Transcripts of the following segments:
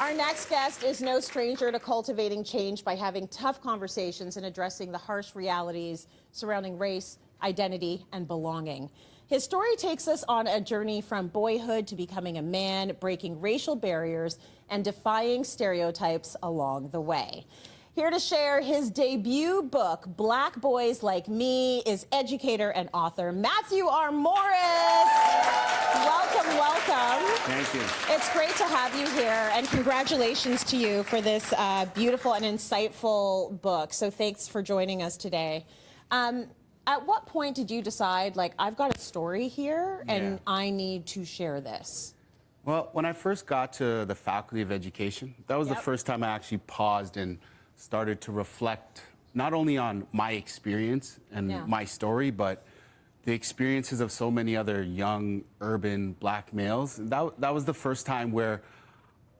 Our next guest is no stranger to cultivating change by having tough conversations and addressing the harsh realities surrounding race, identity, and belonging. His story takes us on a journey from boyhood to becoming a man, breaking racial barriers and defying stereotypes along the way. Here to share his debut book, Black Boys Like Me, is educator and author Matthew R. Morris. Welcome, welcome. Thank you. It's great to have you here, and congratulations to you for this beautiful and insightful book. So thanks for joining us today. At what point did you decide, like, I've got a story here and I need to share this? Well, when I first got to the Faculty of Education, that was the first time I actually paused and started to reflect not only on my experience and my story, but the experiences of so many other young, urban black males. That was the first time where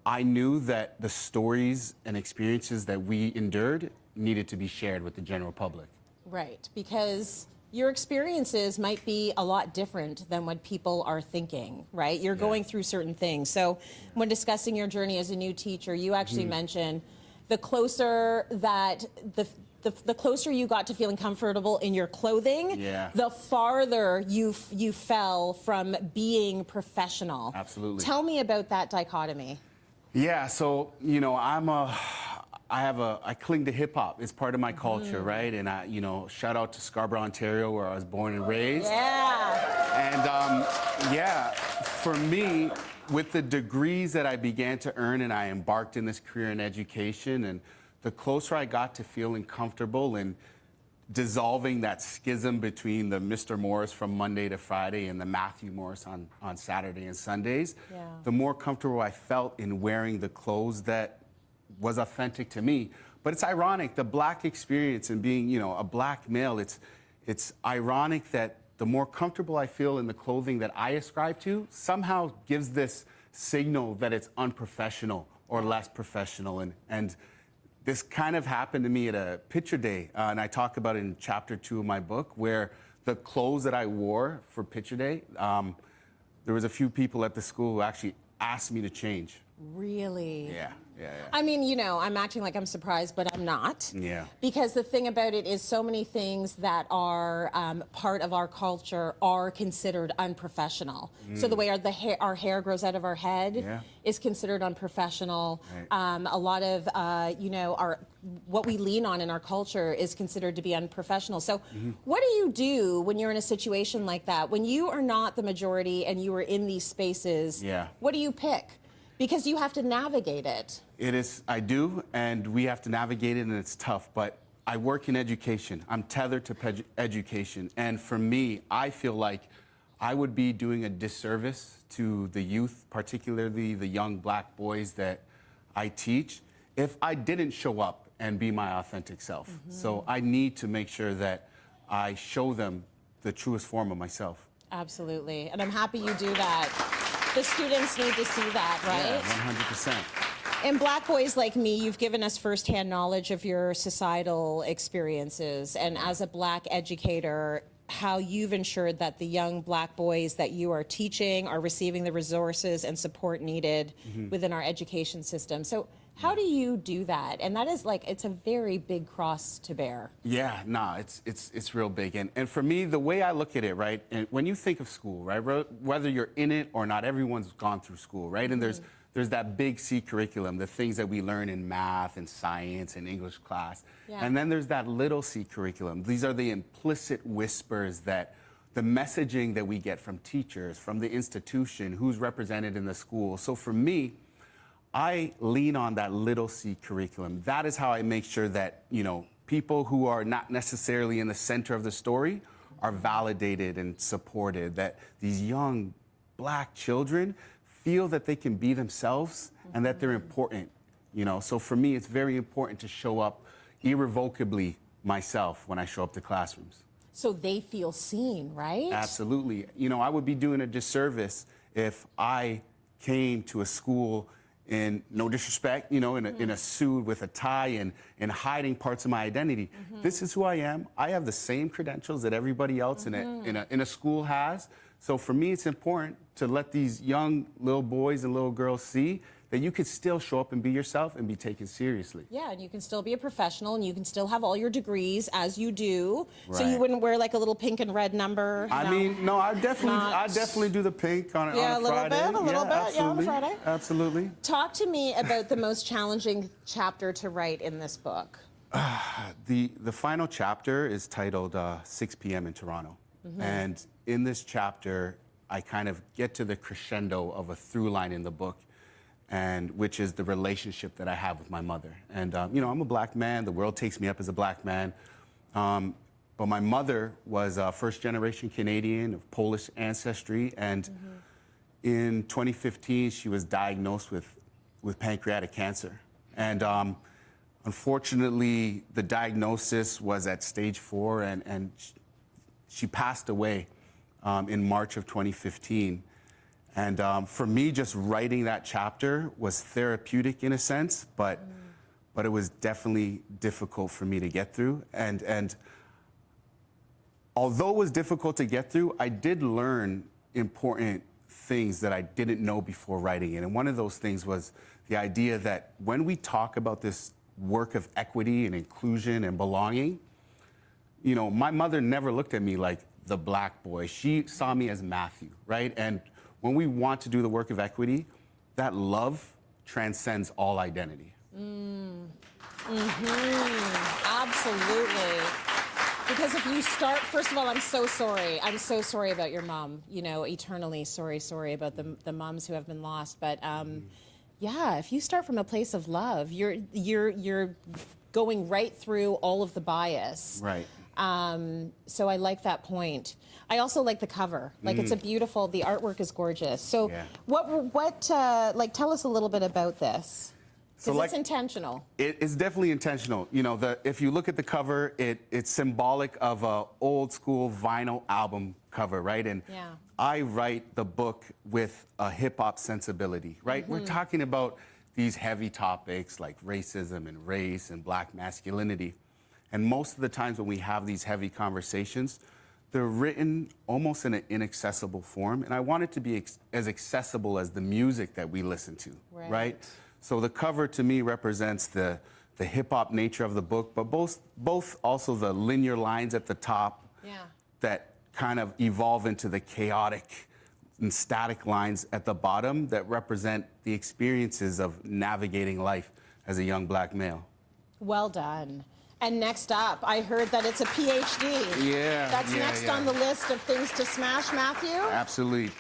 I knew that the stories and experiences that we endured needed to be shared with the general public. Right, because your experiences might be a lot different than what people are thinking, right? You're going through certain things. So when discussing your journey as a new teacher, you actually mentioned the closer that the closer you got to feeling comfortable in your clothing, the farther you fell from being professional. Absolutely. Tell me about that dichotomy. Yeah, so, you know, I cling to hip hop. It's part of my culture, right? And shout out to Scarborough, Ontario, where I was born and raised. And for me, with the degrees that I began to earn and I embarked in this career in education, and the closer I got to feeling comfortable and dissolving that schism between the Mr. Morris from Monday to Friday and the Matthew Morris on Saturday and Sundays, the more comfortable I felt in wearing the clothes that was authentic to me. But it's ironic, the black experience and being, you know, a black male, it's ironic that the more comfortable I feel in the clothing that I ascribe to somehow gives this signal that it's unprofessional or less professional. And this kind of happened to me at a picture day, and I talk about it in chapter 2 of my book, where the clothes that I wore for picture day, there was a few people at the school who actually asked me to change. Really? Yeah. I mean, you know, I'm acting like I'm surprised, but I'm not. Yeah. Because the thing about it is so many things that are part of our culture are considered unprofessional. So the way our hair grows out of our head is considered unprofessional. Right. A lot of, what we lean on in our culture is considered to be unprofessional. So what do you do when you're in a situation like that? When you are not the majority and you are in these spaces, what do you pick? Because you have to navigate it. It is, I do, and we have to navigate it, and it's tough, but I work in education. I'm tethered to education, and for me, I feel like I would be doing a disservice to the youth, particularly the young black boys that I teach, if I didn't show up and be my authentic self. So I need to make sure that I show them the truest form of myself. Absolutely, and I'm happy you do that. The students need to see that, right? Yeah, 100%. In Black Boys Like Me, you've given us firsthand knowledge of your societal experiences, and as a black educator, how you've ensured that the young black boys that you are teaching are receiving the resources and support needed within our education system. So how do you do that? And that is like, it's a very big cross to bear. Yeah, nah, it's real big. And for me, the way I look at it, right, and when you think of school, right, whether you're in it or not, everyone's gone through school, right? And there's that big C curriculum, the things that we learn in math and science and English class. And then there's that little C curriculum. These are the implicit whispers that the messaging that we get from teachers, from the institution, who's represented in the school. So for me, I lean on that little C curriculum. That is how I make sure that, you know, people who are not necessarily in the center of the story are validated and supported, that these young black children feel that they can be themselves and that they're important, you know. So for me, it's very important to show up irrevocably myself when I show up to classrooms. So they feel seen, right? Absolutely. You know, I would be doing a disservice if I came to a school in, no disrespect, you know, in a suit with a tie and hiding parts of my identity. This is who I am. I have the same credentials that everybody else in a school has. So for me, it's important to let these young little boys and little girls see that you could still show up and be yourself and be taken seriously. Yeah, and you can still be a professional, and you can still have all your degrees as you do. Right. So you wouldn't wear like a little pink and red number. I mean, no, I definitely do the pink on a Friday. A little bit, Absolutely. yeah, on a Friday. Absolutely. Talk to me about the most challenging chapter to write in this book. The final chapter is titled 6 p.m. in Toronto. And in this chapter, I kind of get to the crescendo of a through line in the book, and which is the relationship that I have with my mother. And, you know, I'm a black man. The world takes me up as a black man. But my mother was a first-generation Canadian of Polish ancestry. And in 2015, she was diagnosed with pancreatic cancer. And unfortunately, the diagnosis was at stage 4, and she passed away in March of 2015. And for me, just writing that chapter was therapeutic in a sense, but it was definitely difficult for me to get through. And although it was difficult to get through, I did learn important things that I didn't know before writing it. And one of those things was the idea that when we talk about this work of equity and inclusion and belonging, you know, my mother never looked at me like the black boy. She saw me as Matthew, right? And when we want to do the work of equity, that love transcends all identity. Absolutely. Because if you start, first of all, I'm so sorry. I'm so sorry about your mom. You know, eternally sorry about the moms who have been lost. But yeah, if you start from a place of love, you're going right through all of the bias. Right. So I like that point. I also like the cover. Like it's a beautiful, the artwork is gorgeous. So Yeah. like tell us a little bit about this. Because it's intentional. It's definitely intentional. You know, if you look at the cover, it's symbolic of a old school vinyl album cover, right? And I write the book with a hip hop sensibility, right? We're talking about these heavy topics like racism and race and black masculinity. And most of the times when we have these heavy conversations, they're written almost in an inaccessible form. And I want it to be as accessible as the music that we listen to, right? So the cover to me represents the hip-hop nature of the book, but both also the linear lines at the top that kind of evolve into the chaotic and static lines at the bottom that represent the experiences of navigating life as a young black male. Well done. And next up, I heard that it's a PhD. Yeah. That's next on the list of things to smash, Matthew? Absolutely.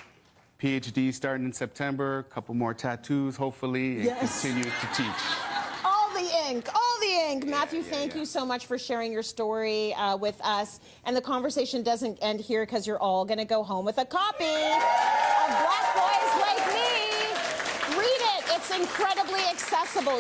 PhD starting in September, a couple more tattoos, hopefully, and continue to teach. All the ink, all the ink. Matthew, thank you so much for sharing your story with us. And the conversation doesn't end here because you're all going to go home with a copy of Black Boys Like Me. Read it. It's incredibly accessible.